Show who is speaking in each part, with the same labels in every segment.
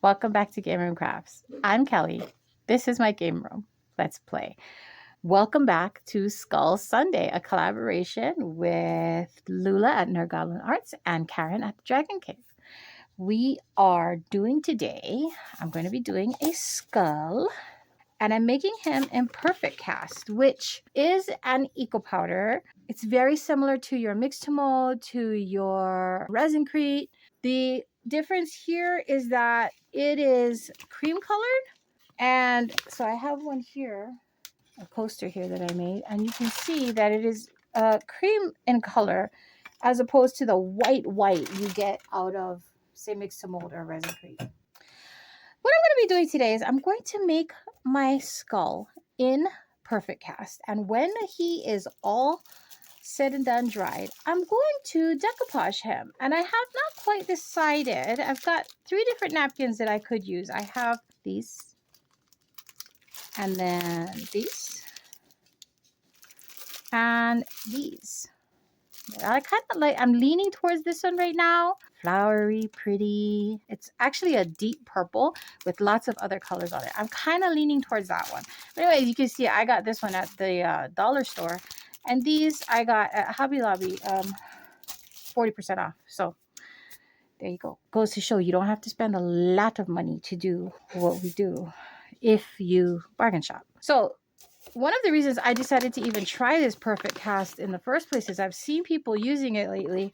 Speaker 1: Welcome back to Game Room Crafts. I'm Kelly. This is my game room. Let's play. Welcome back to Skull Sunday, a collaboration with Lula at Nerd Goblin Arts and Karen at the Dragon Cave. We are doing today, I'm going to be doing a skull, and I'm making him in Perfect Cast, which is an eco powder. It's very similar to your Mixed-to-Mold, to your Resincrete. The difference here is that it is cream colored. And so I have one here, a poster here that I made, and you can see that it is cream in color as opposed to the white you get out of, say, Mixed-to-Mold or Resincrete. What I'm going to be doing today is I'm going to make my skull in Perfect Cast. And when he is all said and done dried, I'm going to decoupage him. And I have not quite decided. I've got 3 different napkins that I could use. I have these, and then these, and these. I kind of like, I'm leaning towards this one right now. Flowery, pretty. It's actually a deep purple with lots of other colors on it. I'm kind of leaning towards that one. But anyway, you can see I got this one at the dollar store. And these I got at Hobby Lobby, 40% off. So there you go. Goes to show you don't have to spend a lot of money to do what we do if you bargain shop. So one of the reasons I decided to even try this Perfect Cast in the first place is I've seen people using it lately,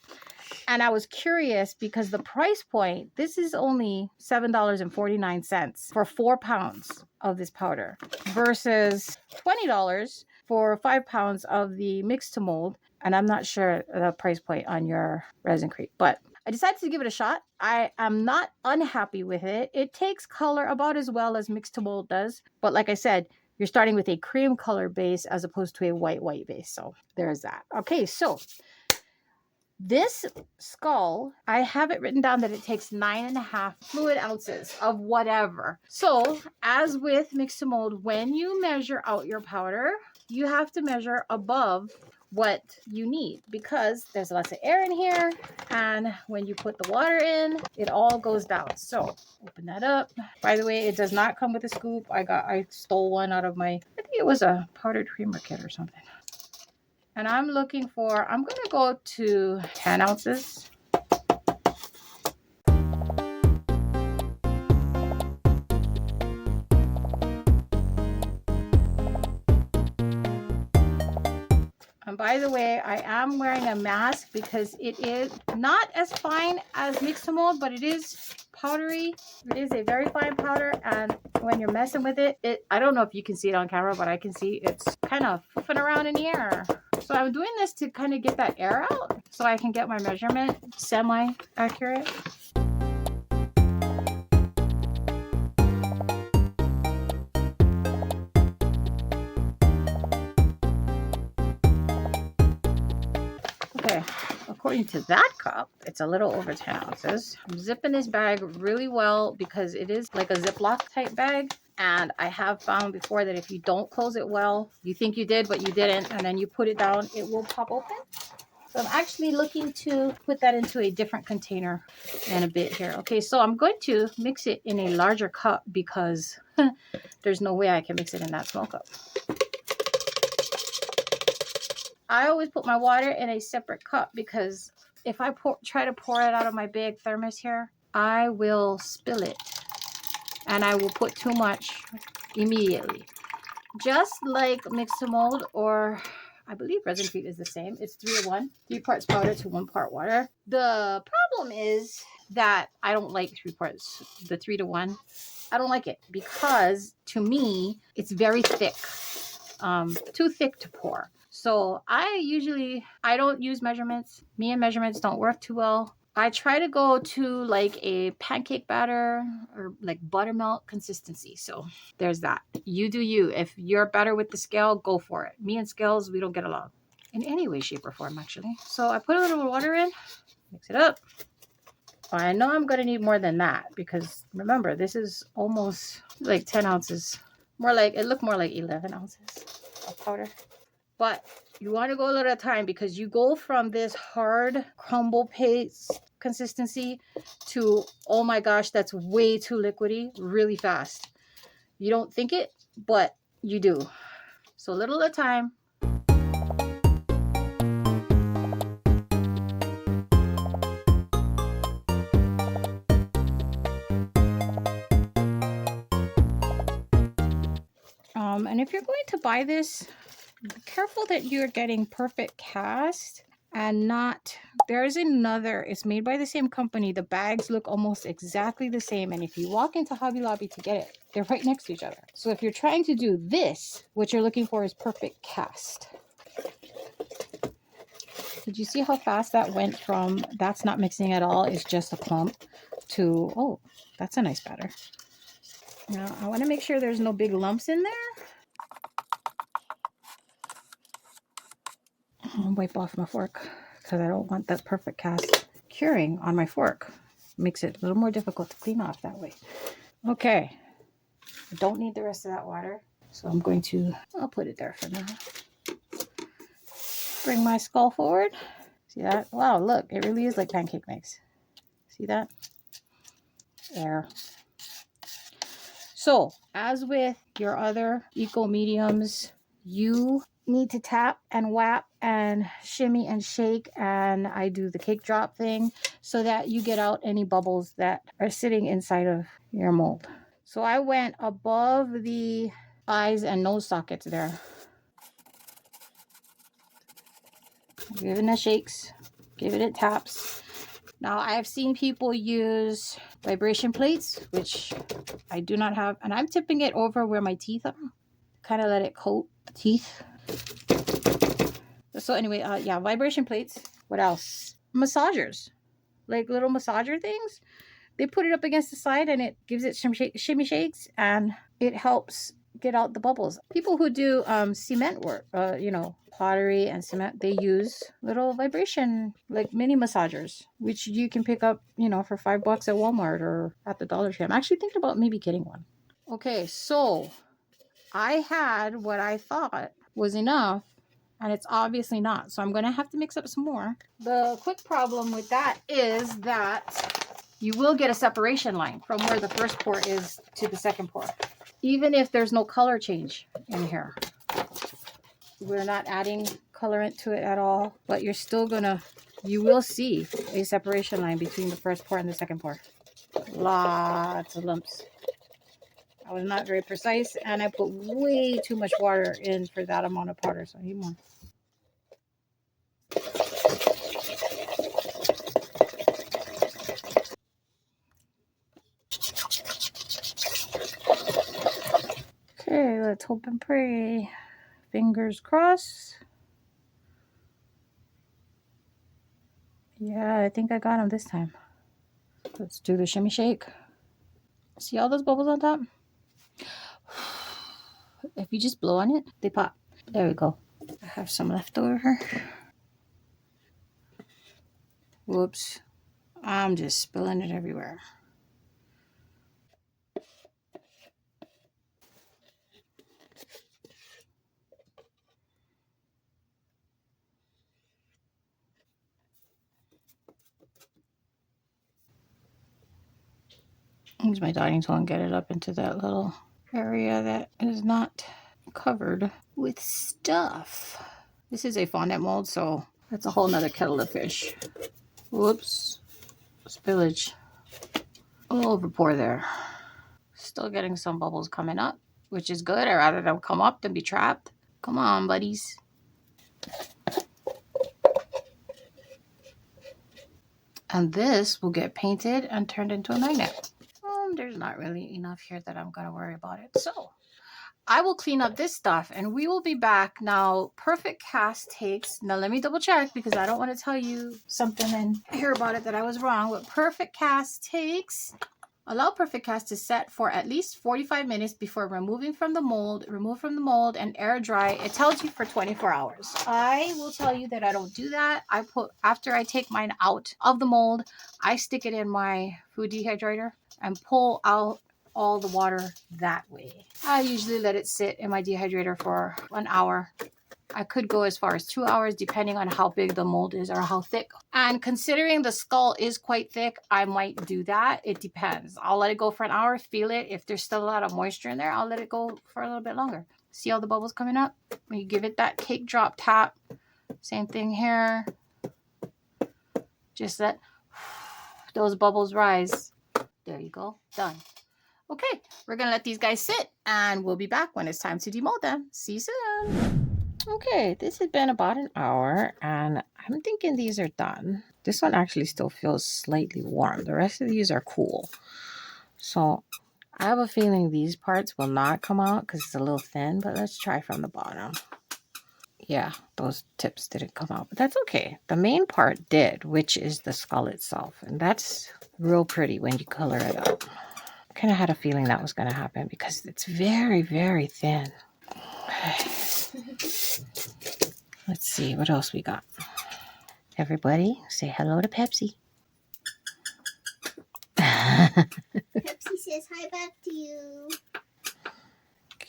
Speaker 1: and I was curious because the price point, this is only $7.49 for 4 pounds of this powder versus $20 for 5 pounds of the Mixed-to-Mold, and I'm not sure the price point on your Resincrete, but I decided to give it a shot. I am not unhappy with it. It takes color about as well as Mixed-to-Mold does, but like I said, you're starting with a cream color base as opposed to a white base. So there's that. Okay, so this skull, I have it written down that it takes 9.5 fluid ounces of whatever. So as with Mixed-to-Mold, when you measure out your powder, you have to measure above what you need because there's lots of air in here, and when you put the water in, it all goes down. So open that up. By the way, it does not come with a scoop. I stole one out of my, I think it was a powdered creamer kit or something. And I'm looking for, I'm going to go to 10 ounces. And by the way, I am wearing a mask because it is not as fine as Mixed-to-Mold, but it is powdery. It is a very fine powder, and when you're messing with it, I don't know if you can see it on camera, but I can see it's kind of flipping around in the air. So I'm doing this to kind of get that air out so I can get my measurement semi-accurate. Okay, according to that cup, it's a little over 10 ounces. I'm zipping this bag really well because it is like a Ziploc type bag. And I have found before that if you don't close it well, you think you did, but you didn't, and then you put it down, it will pop open. So I'm actually looking to put that into a different container in a bit here. Okay, so I'm going to mix it in a larger cup because there's no way I can mix it in that small cup. I always put my water in a separate cup because if I try to pour it out of my big thermos here, I will spill it. And I will put too much immediately. Just like Mixed-to-Mold, or I believe Resincrete is the same. It's 3-to-1, 3 parts powder to 1 part water. The problem is that I don't like 3 parts, the 3-to-1. I don't like it because to me, it's very thick, too thick to pour. So I don't use measurements. Me and measurements don't work too well. I try to go to like a pancake batter or like buttermilk consistency. So there's that. You do you. If you're better with the scale, go for it. Me and scales, we don't get along in any way, shape, or form, actually. So I put a little water in, mix it up. I know I'm going to need more than that because remember, this is almost like 10 ounces. More like, it looked more like 11 ounces of powder. But You want to go a little at a time because you go from this hard crumble paste consistency to, oh my gosh, that's way too liquidy really fast. You don't think it, but you do. So little at a time. And if you're going to buy this, be careful that you're getting perfect cast and not, there's another, it's made by the same company. The bags look almost exactly the same. And if you walk into Hobby Lobby to get it, they're right next to each other. So if you're trying to do this, what you're looking for is perfect cast. Did you see how fast that went from that's not mixing at all, it's just a clump, to, oh, that's a nice batter. Now I want to make sure there's no big lumps in there. I'll wipe off my fork because I don't want that perfect cast curing on my fork. Makes it a little more difficult to clean off that way. Okay, I don't need the rest of that water, so I'm going to, I'll put it there for now. Bring my skull forward. See that? Wow, look, it really is like pancake mix. See that? There. So, as with your other eco mediums, you need to tap and whap and shimmy and shake, and I do the cake drop thing so that you get out any bubbles that are sitting inside of your mold. So I went above the eyes and nose sockets there. Giving it shakes, giving it taps. Now I've seen people use vibration plates, which I do not have, and I'm tipping it over where my teeth are, kind of let it coat the teeth. So anyway, yeah, vibration plates. What else? Massagers, like little massager things. They put it up against the side and it gives it some shimmy shakes, and it helps get out the bubbles. People who do cement work, you know, pottery and cement, they use little vibration, like mini massagers, which you can pick up, you know, for $5 at Walmart or at the Dollar Tree. I'm actually thinking about maybe getting one. Okay, so I had what I thought was enough, and it's obviously not. So I'm going to have to mix up some more. The quick problem with that is that you will get a separation line from where the first pour is to the second pour, even if there's no color change in here. We're not adding colorant to it at all, but you're still gonna, you will see a separation line between the first pour and the second pour. Lots of lumps. I was not very precise, and I put way too much water in for that amount of powder, so I need more. Okay, let's hope and pray. Fingers crossed. Yeah, I think I got him this time. Let's do the shimmy shake. See all those bubbles on top? If you just blow on it, they pop. There we go. I have some left over. Whoops. I'm just spilling it everywhere. Use my dining tool and get it up into that little area that is not covered with stuff. This is a fondant mold, so that's a whole nother kettle of fish. Whoops. Spillage. All over pour there. Still getting some bubbles coming up, which is good. I'd rather them come up than be trapped. Come on, buddies. And this will get painted and turned into a magnet. There's not really enough here that I'm going to worry about it. So I will clean up this stuff and we will be back. Now, perfect cast takes, now let me double check because I don't want to tell you something and hear about it that I was wrong. What perfect cast takes, allow perfect cast to set for at least 45 minutes before removing from the mold. Remove from the mold and air dry. It tells you for 24 hours. I will tell you that I don't do that. After I take mine out of the mold, I stick it in my food dehydrator and pull out all the water that way. I usually let it sit in my dehydrator for 1 hour I could go as far as 2 hours depending on how big the mold is or how thick. And considering the skull is quite thick, I might do that. It depends. I'll let it go for an hour, feel it. If there's still a lot of moisture in there, I'll let it go for a little bit longer. See all the bubbles coming up? When you give it that cake drop tap. Same thing here. Just let those bubbles rise. There you go. Done. Okay, we're going to let these guys sit and we'll be back when it's time to demold them. See you soon. Okay, this has been about an hour and I'm thinking these are done. This one actually still feels slightly warm. The rest of these are cool. So I have a feeling these parts will not come out because it's a little thin, but let's try from the bottom. Yeah, those tips didn't come out, but that's okay. The main part did, which is the skull itself. And that's real pretty when you color it up. Kind of had a feeling that was going to happen because it's very, very thin. Let's see what else we got. Everybody say hello to Pepsi.
Speaker 2: Pepsi says hi back to you.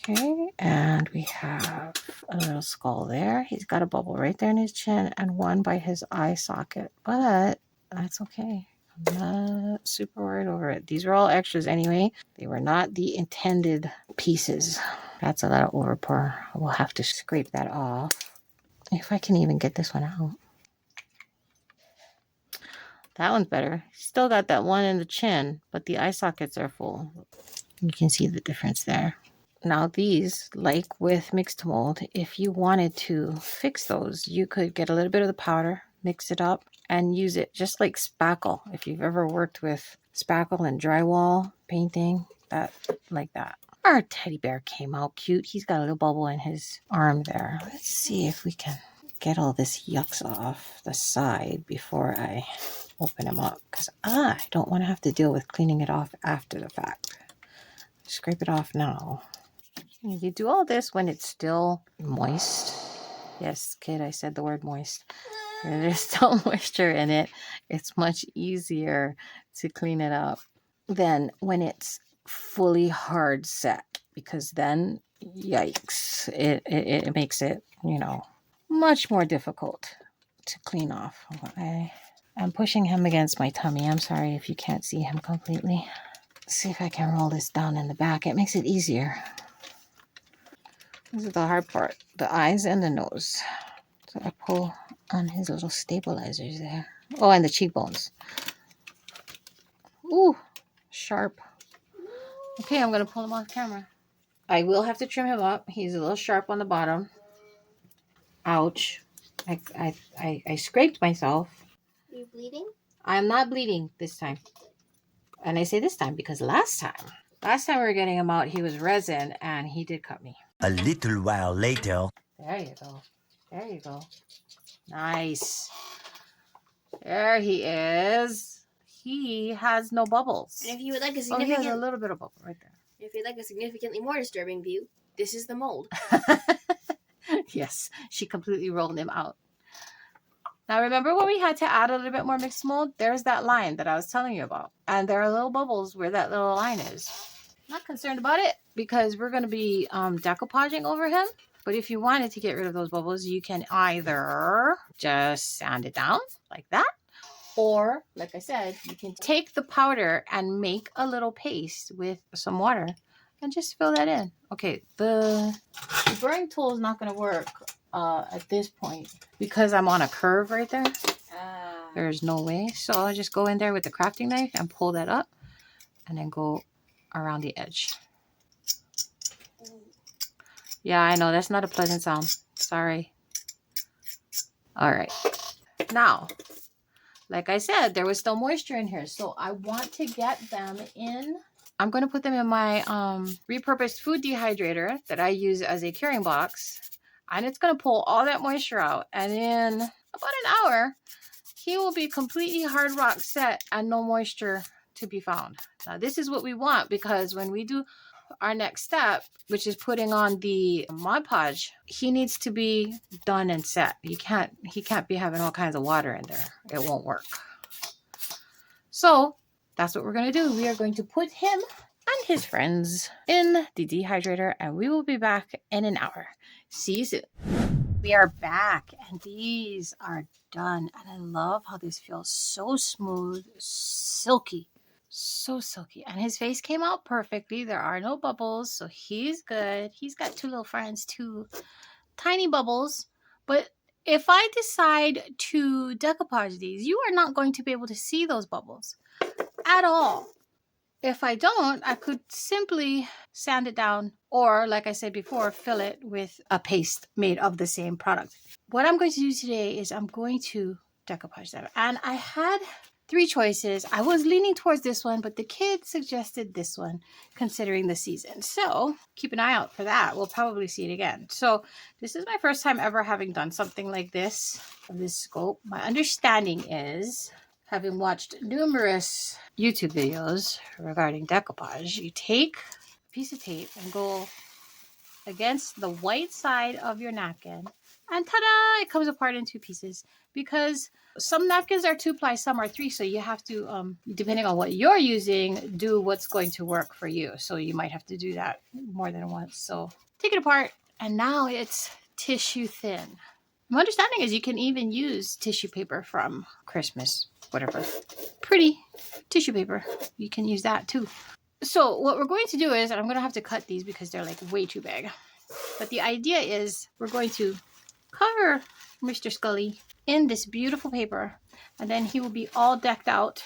Speaker 1: Okay, and we have a little skull there. He's got a bubble right there in his chin and one by his eye socket, but that's okay. I'm not super worried over it. These are all extras anyway. They were not the intended pieces. That's a lot of overpour. We'll have to scrape that off. If I can even get this one out. That one's better. Still got that one in the chin, but the eye sockets are full. You can see the difference there. Now these, like with mixed mold, if you wanted to fix those, you could get a little bit of the powder, mix it up, and use it just like spackle. If you've ever worked with spackle and drywall painting, that like that. Our teddy bear came out cute. He's got a little bubble in his arm there. Let's see if we can get all this yucks off the side before I open him up, because I don't want to have to deal with cleaning it off after the fact. Scrape it off now. You do all this when it's still moist. Yes, kid, I said the word moist. When there's still moisture in it, it's much easier to clean it up than when it's fully hard set, because then, yikes, it makes it, you know, much more difficult to clean off. I'm pushing him against my tummy. I'm sorry if you can't see him completely. Let's see if I can roll this down in the back. It makes it easier. This is the hard part, the eyes and the nose. So I pull on his little stabilizers there. Oh, and the cheekbones. Ooh, sharp. Okay, I'm going to pull him off camera. I will have to trim him up. He's a little sharp on the bottom. Ouch. I scraped myself.
Speaker 2: Are you bleeding?
Speaker 1: I'm not bleeding this time. And I say this time because last time we were getting him out, he was resin and he did cut me.
Speaker 3: A little while later.
Speaker 1: There you go. There you go. Nice. There he is. He has no bubbles.
Speaker 2: And if you would like a
Speaker 1: Oh, he has a little bit of bubble right there.
Speaker 2: If you'd like a significantly more disturbing view, this is the mold.
Speaker 1: Yes, she completely rolled him out. Now remember when we had to add a little bit more mixed mold? There's that line that I was telling you about. And there are little bubbles where that little line is. Not concerned about it because we're going to be decoupaging over him. But if you wanted to get rid of those bubbles, you can either just sand it down like that. Or, like I said, you can take the powder and make a little paste with some water and just fill that in. Okay, the burring tool is not going to work at this point because I'm on a curve right there. There's no way. So I'll just go in there with the crafting knife and pull that up and then go around the edge. Yeah, I know that's not a pleasant sound. Sorry. All right. Now, like I said, there was still moisture in here. So I want to get them in. I'm going to put them in my repurposed food dehydrator that I use as a curing box. And it's going to pull all that moisture out. And in about an hour, he will be completely hard rock set and no moisture to be found. Now, this is what we want because when we do our next step, which is putting on the Mod Podge, he needs to be done and set. He can't be having all kinds of water in there. It won't work. So that's what we're going to do. We are going to put him and his friends in the dehydrator and we will be back in an hour. See you soon. We are back and these are done. And I love how this feels so smooth, silky, so silky. And his face came out perfectly. There are no bubbles, so he's good. He's got two little friends too, tiny bubbles. But if I decide to decoupage these, you are not going to be able to see those bubbles at all. If I don't, I could simply sand it down or, like I said before, fill it with a paste made of the same product. What I'm going to do today is I'm going to decoupage them. And I had three choices. I was leaning towards this one, but the kids suggested this one considering the season. So keep an eye out for that. We'll probably see it again. So this is my first time ever having done something like this of this scope. My understanding is, having watched numerous YouTube videos regarding decoupage, you take a piece of tape and go against the white side of your napkin, and ta-da! It comes apart in two pieces because some napkins are 2-ply, some are 3, so you have to, depending on what you're using, do what's going to work for you. So you might have to do that more than once. So take it apart, and now it's tissue thin. My understanding is you can even use tissue paper from Christmas, whatever. Pretty tissue paper. You can use that too. So what we're going to do is, and I'm going to have to cut these because they're like way too big. But the idea is we're going to cover Mr. Scully in this beautiful paper, and then he will be all decked out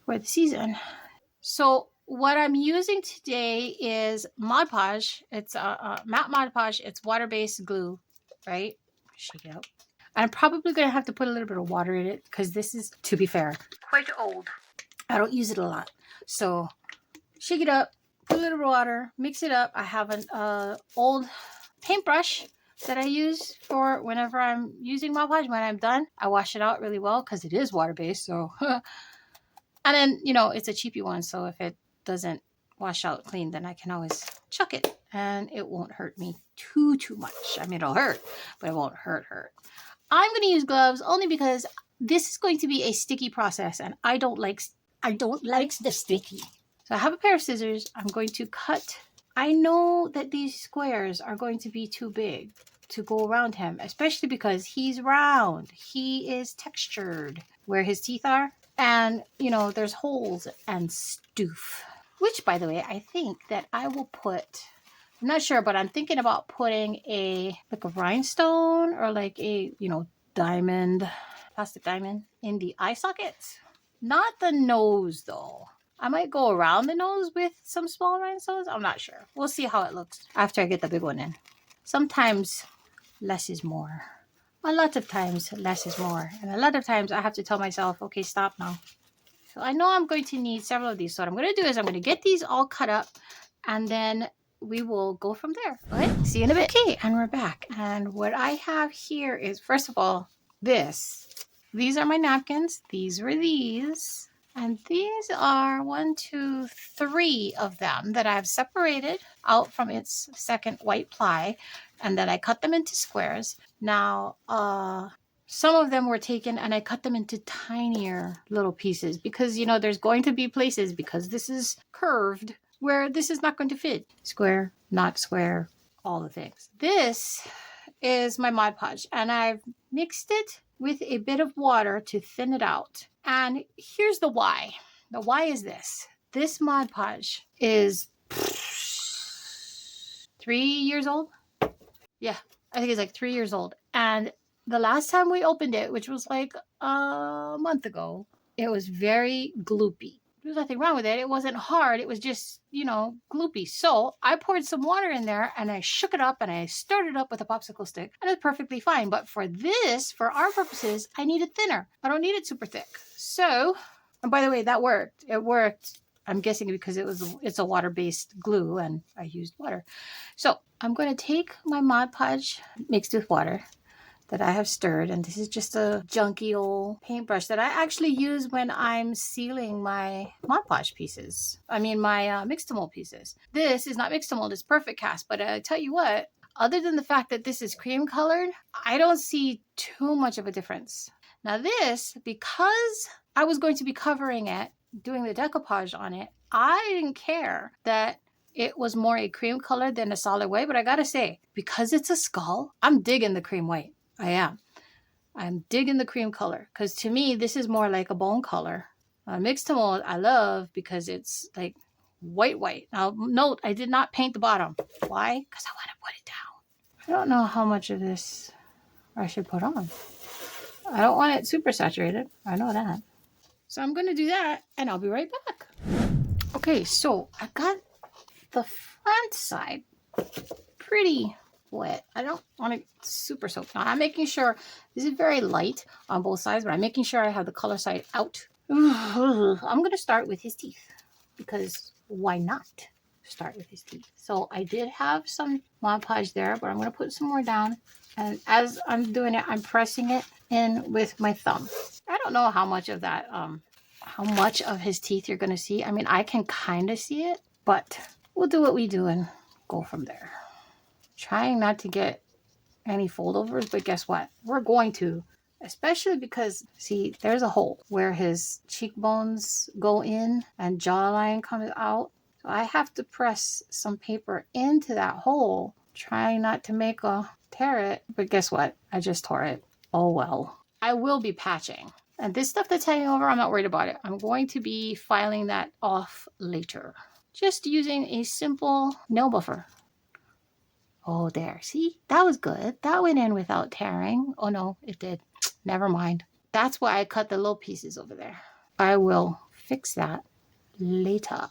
Speaker 1: for the season. So what I'm using today is Mod Podge. It's a matte Mod Podge. It's water-based glue, right? Shake it out. I'm probably going to have to put a little bit of water in it because this is, to be fair, quite old. I don't use it a lot. So shake it up, put a little bit of water, mix it up. I have an old paintbrush that I use for whenever I'm using Mod Podge. When I'm done, I wash it out really well because it is water-based. So, and then, you know, it's a cheapy one. So if it doesn't wash out clean, then I can always chuck it and it won't hurt me too much. I mean, it'll hurt, but it won't hurt. I'm going to use gloves only because this is going to be a sticky process and I don't like the sticky. So I have a pair of scissors. I'm going to cut. I know that these squares are going to be too big to go around him, especially because he's round. He is textured where his teeth are. And, you know, there's holes and stoof. Which, by the way, I think that I will put, I'm not sure, but I'm thinking about putting like a rhinestone or like a, you know, diamond, plastic diamond in the eye sockets. Not the nose, though. I might go around the nose with some small rhinestones. I'm not sure. We'll see how it looks after I get the big one in. Sometimes less is more. A lot of times less is more. And a lot of times I have to tell myself, okay, stop now. So I know I'm going to need several of these. So what I'm going to do is I'm going to get these all cut up and then we will go from there. Okay, see you in a bit. Okay, and we're back. And what I have here is, first of all, these are my napkins. These were these. And these are 1, 2, 3 of them that I've separated out from its second white ply. And then I cut them into squares. Now, some of them were taken and I cut them into tinier little pieces because, you know, there's going to be places, because this is curved, where this is not going to fit. Square, not square, all the things. This is my Mod Podge and I've mixed it with a bit of water to thin it out. And here's the why. The why is this. This Mod Podge is 3 years old. Yeah, I think it's like 3 years old. And the last time we opened it, which was like a month ago, it was very gloopy. There's nothing wrong with it. It wasn't hard. It was just, you know, gloopy. So I poured some water in there and I shook it up and I stirred it up with a popsicle stick and it's perfectly fine. But for this, for our purposes, I need it thinner. I don't need it super thick. So, and by the way, that worked. It worked. I'm guessing because it's a water-based glue and I used water. So I'm going to take my Mod Podge mixed with water that I have stirred, and this is just a junky old paintbrush that I actually use when I'm sealing my Mod Podge pieces. I mean my Mixtamold pieces. This is not Mixtamold, it's Perfect Cast, but I tell you what, other than the fact that this is cream colored, I don't see too much of a difference. Now this, because I was going to be covering it, doing the decoupage on it, I didn't care that it was more a cream color than a solid white, but I gotta say, because it's a skull, I'm digging the cream white. I am. I'm digging the cream color because to me, this is more like a bone color. Mixed mold, I love because it's like white. Now, note, I did not paint the bottom. Why? Because I want to put it down. I don't know how much of this I should put on. I don't want it super saturated. I know that. So I'm going to do that and I'll be right back. Okay, so I got the front side pretty wet. I don't want it super soaked. Now I'm making sure this is very light on both sides, but I'm making sure I have the color side out. I'm going to start with his teeth because why not start with his teeth? So I did have some Mod Podge there, but I'm going to put some more down. And as I'm doing it, I'm pressing it in with my thumb. I don't know how much of that, how much of his teeth you're going to see. I mean, I can kind of see it, but we'll do what we do and go from there. Trying not to get any foldovers, but guess what? We're going to, especially because, see, there's a hole where his cheekbones go in and jawline comes out. So I have to press some paper into that hole, trying not to make a tear it. But guess what? I just tore it. Oh well. I will be patching. And this stuff that's hanging over, I'm not worried about it. I'm going to be filing that off later. Just using a simple nail buffer. Oh, there. See? That was good. That went in without tearing. Oh, no, it did. Never mind. That's why I cut the low pieces over there. I will fix that later.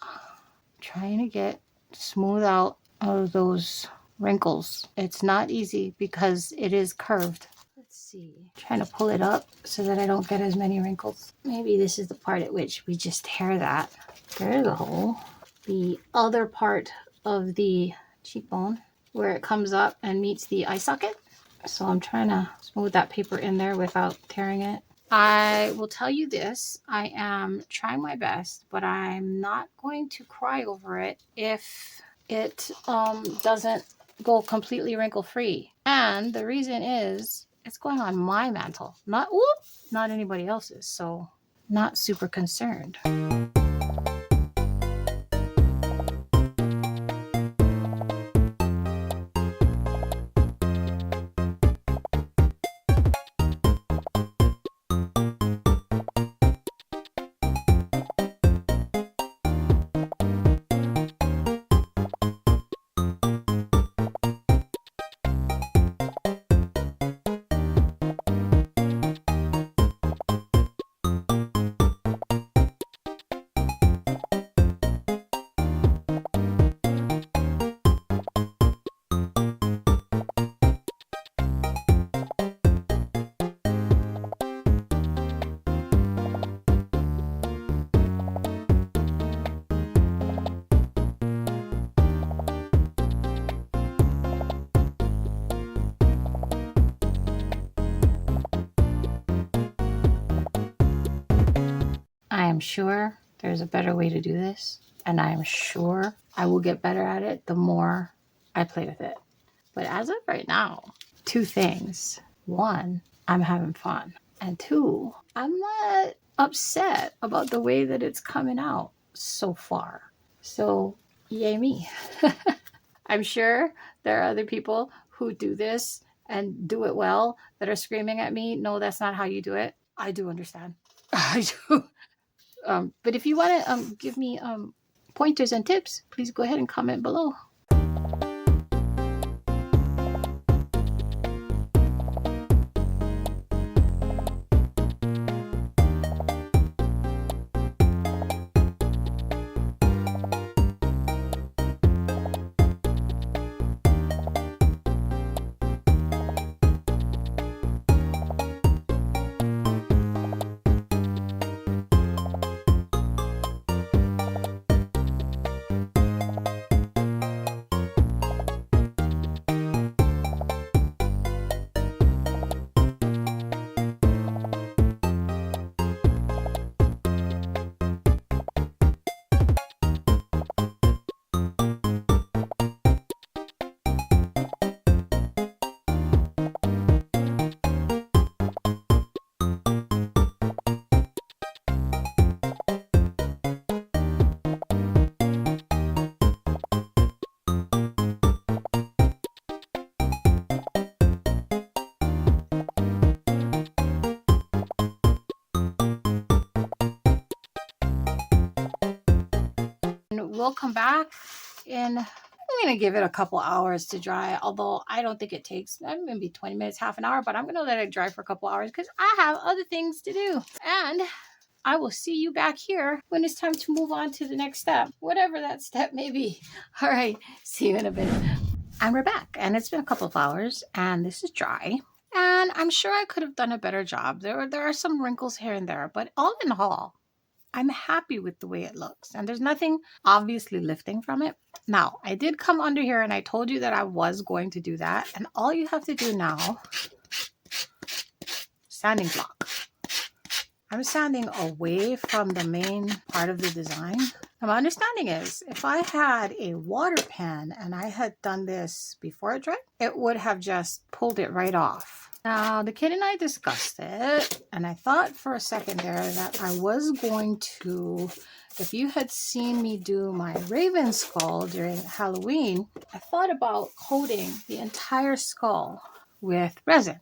Speaker 1: Trying to get smooth out all of those wrinkles. It's not easy because it is curved. Let's see. Trying to pull it up so that I don't get as many wrinkles. Maybe this is the part at which we just tear that. There's a hole. The other part of the cheekbone where it comes up and meets the eye socket. So I'm trying to smooth that paper in there without tearing it. I will tell you this, I am trying my best, but I'm not going to cry over it if it doesn't go completely wrinkle free. And the reason is it's going on my mantle, not anybody else's. So not super concerned. I am sure there's a better way to do this, and I am sure I will get better at it the more I play with it. But as of right now, two things. One, I'm having fun. And two, I'm not upset about the way that it's coming out so far. So, yay me. I'm sure there are other people who do this and do it well that are screaming at me, no, that's not how you do it. I do understand. I do. But if you want to give me pointers and tips, please go ahead and comment below. will come back in, I'm going to give it a couple hours to dry, although I don't think it takes maybe 20 minutes, half an hour, but I'm going to let it dry for a couple hours because I have other things to do. And I will see you back here when it's time to move on to the next step, whatever that step may be. All right, see you in a bit. And we're back, and it's been a couple of hours, and this is dry. And I'm sure I could have done a better job. There are some wrinkles here and there, but all in all, I'm happy with the way it looks. And there's nothing obviously lifting from it. Now, I did come under here, and I told you that I was going to do that. And all you have to do now, sanding block. I'm sanding away from the main part of the design. And my understanding is if I had a water pen and I had done this before it dried, it would have just pulled it right off. Now, the kid and I discussed it, and I thought for a second there that I was going to, if you had seen me do my raven skull during Halloween, I thought about coating the entire skull with resin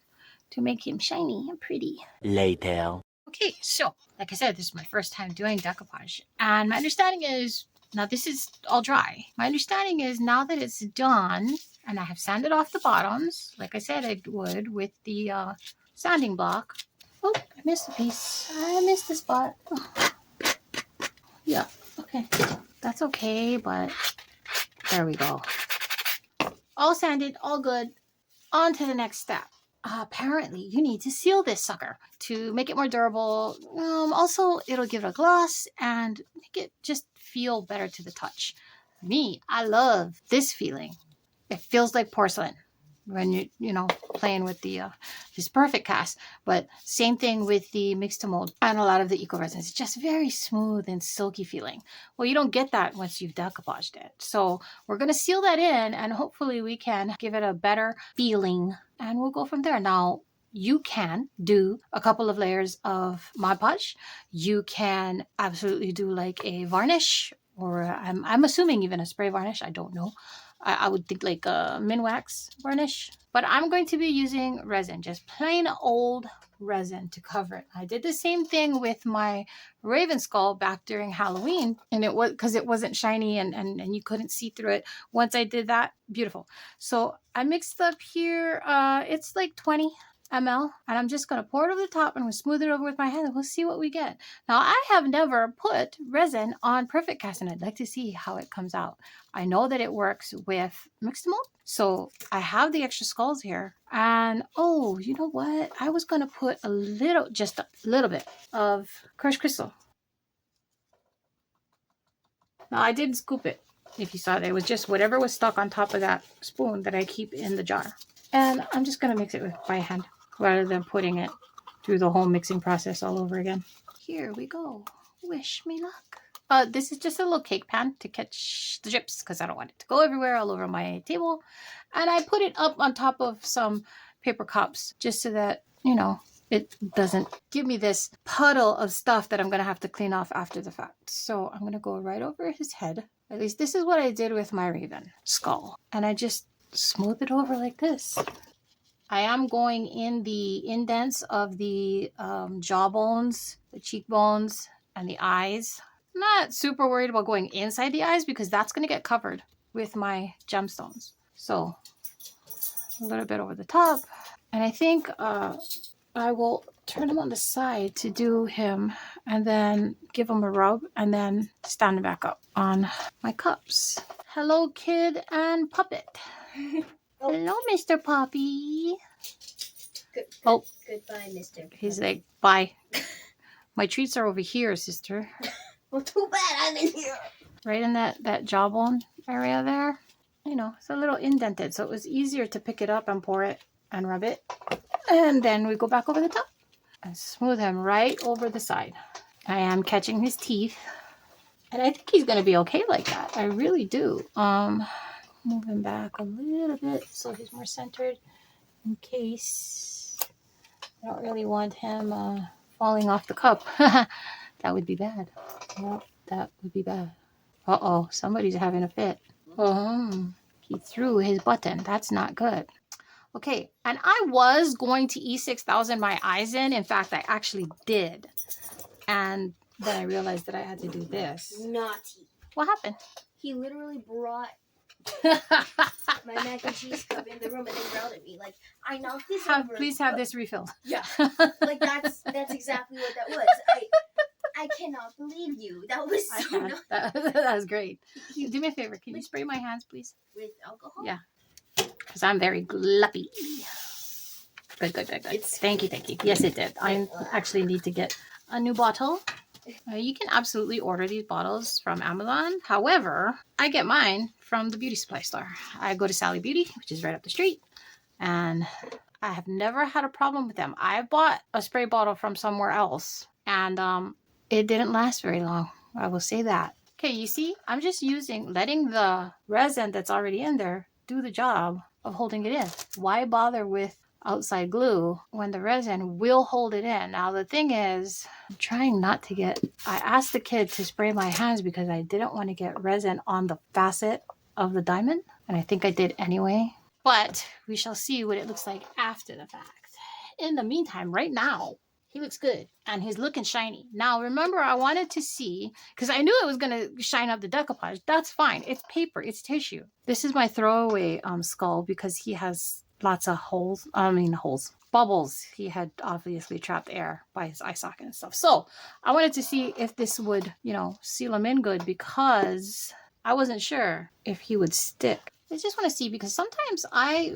Speaker 1: to make him shiny and pretty.
Speaker 3: Later.
Speaker 1: Okay, so like I said, this is my first time doing decoupage. And my understanding is, now this is all dry. My understanding is now that it's done, and I have sanded off the bottoms, like I said I would with the sanding block. Oh, I missed a piece. I missed a spot. Oh. Yeah, okay. That's okay, but there we go. All sanded, all good. On to the next step. Apparently, you need to seal this sucker to make it more durable. Also, it'll give it a gloss and make it just feel better to the touch. Me, I love this feeling. It feels like porcelain when you playing with the this perfect cast. But same thing with the mix to mold and a lot of the eco resins. It's just very smooth and silky feeling. Well, you don't get that once you've decoupaged it. So we're going to seal that in, and hopefully we can give it a better feeling, and we'll go from there. Now, you can do a couple of layers of Mod Podge. You can absolutely do like a varnish, or I'm assuming even a spray varnish. I don't know. I would think like a Minwax varnish. But I'm going to be using resin, just plain old resin to cover it. I did the same thing with my raven skull back during Halloween, and it was because it wasn't shiny and you couldn't see through it. Once I did that, beautiful. So I mixed up here, it's like 20 ml, and I'm just going to pour it over the top and we'll smooth it over with my hand and we'll see what we get. Now, I have never put resin on Perfect Cast, and I'd like to see how it comes out. I know that it works with mixed mold, so I have the extra skulls here. And oh, you know what? I was going to put just a little bit of crushed crystal. Now, I didn't scoop it. If you saw it, it was just whatever was stuck on top of that spoon that I keep in the jar. And I'm just going to mix it by hand rather than putting it through the whole mixing process all over again. Here we go. Wish me luck. This is just a little cake pan to catch the drips because I don't want it to go everywhere all over my table. And I put it up on top of some paper cups just so that, it doesn't give me this puddle of stuff that I'm going to have to clean off after the fact. So I'm going to go right over his head. At least this is what I did with my raven skull. And I just smooth it over like this. I am going in the indents of the jawbones, the cheekbones, and the eyes. I'm not super worried about going inside the eyes because that's going to get covered with my gemstones. So a little bit over the top. And I think I will turn him on the side to do him and then give him a rub and then stand him back up on my cups. Hello, kid and puppet. Oh. Hello, Mr. Poppy.
Speaker 2: Goodbye, Mr.
Speaker 1: He's like, bye. My treats are over here, sister.
Speaker 2: Well, too bad I'm in here.
Speaker 1: Right in that jawbone area there. It's a little indented, so it was easier to pick it up and pour it and rub it. And then we go back over the top and smooth him right over the side. I am catching his teeth. And I think he's going to be okay like that. I really do. Move him back a little bit so he's more centered in case I don't really want him falling off the cup. That would be bad. Well, that would be bad. Uh-oh, somebody's having a fit. He threw his button. That's not good. Okay, and I was going to E6000 my eyes in. In fact, I actually did. And then I realized that I had to do this.
Speaker 2: Naughty.
Speaker 1: What happened?
Speaker 2: He literally brought my mac and cheese cup in the room and then growled at me like, I knocked this over.
Speaker 1: Please have this refilled.
Speaker 2: Yeah. Like that's exactly what that was. I cannot believe you. That was so nice.
Speaker 1: That was great. Do me a favor. Can you spray my hands, please?
Speaker 2: With alcohol?
Speaker 1: Yeah. Because I'm very gluppy. Good. Thank you. Yes, it did. I actually need to get a new bottle. You can absolutely order these bottles from Amazon. However, I get mine from the beauty supply store. I go to Sally Beauty, which is right up the street, and I have never had a problem with them. I bought a spray bottle from somewhere else, and it didn't last very long. I will say that. Okay, you see, I'm just letting the resin that's already in there do the job of holding it in. Why bother with outside glue when the resin will hold it in? Now, the thing is, I'm trying not to I asked the kid to spray my hands because I didn't want to get resin on the facet of the diamond, and I think I did anyway. But we shall see what it looks like after the fact. In the meantime, right now, he looks good and he's looking shiny. Now, remember, I wanted to see, because I knew it was going to shine up the decoupage. That's fine. It's paper. It's tissue. This is my throwaway skull because he has lots of bubbles. He had obviously trapped air by his eye socket and stuff. So I wanted to see if this would, seal him in good because I wasn't sure if he would stick. I just want to see because sometimes now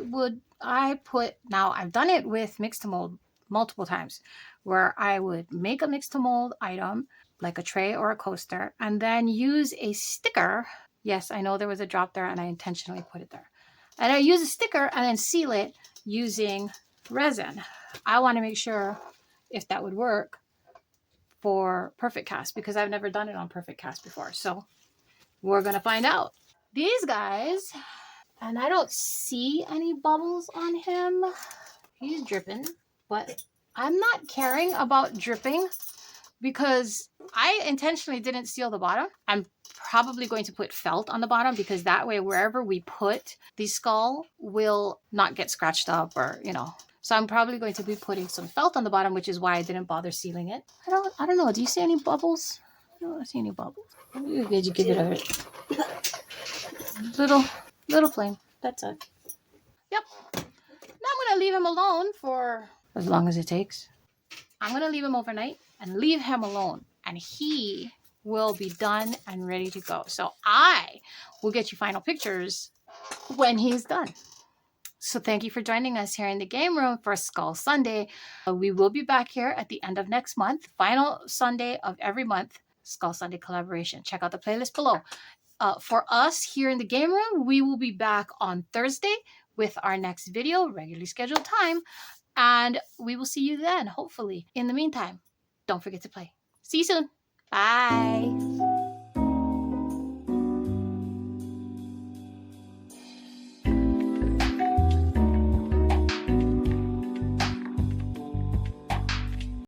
Speaker 1: I've done it with mix to mold multiple times where I would make a mix to mold item like a tray or a coaster and then use a sticker. Yes, I know there was a drop there and I intentionally put it there. And I use a sticker and then seal it using resin. I want to make sure if that would work for Perfect Cast because I've never done it on Perfect Cast before. So we're going to find out. These guys, and I don't see any bubbles on him. He's dripping, but I'm not caring about dripping because I intentionally didn't seal the bottom. I'm probably going to put felt on the bottom because that way wherever we put the skull will not get scratched up or, So I'm probably going to be putting some felt on the bottom, which is why I didn't bother sealing it. I don't know. Do you see any bubbles? I don't see any bubbles. Did you give it a little flame? That's it. Yep. Now I'm going to leave him alone for as long as it takes. I'm going to leave him overnight and leave him alone. And he will be done and ready to go. So I will get you final pictures when he's done. So thank you for joining us here in the game room for Skull Sunday. We will be back here at the end of next month. Final Sunday of every month, Skull Sunday collaboration. Check out the playlist below. For us here in the game room, we will be back on Thursday with our next video, regularly scheduled time. And we will see you then, hopefully. In the meantime, don't forget to play. See you soon. Bye.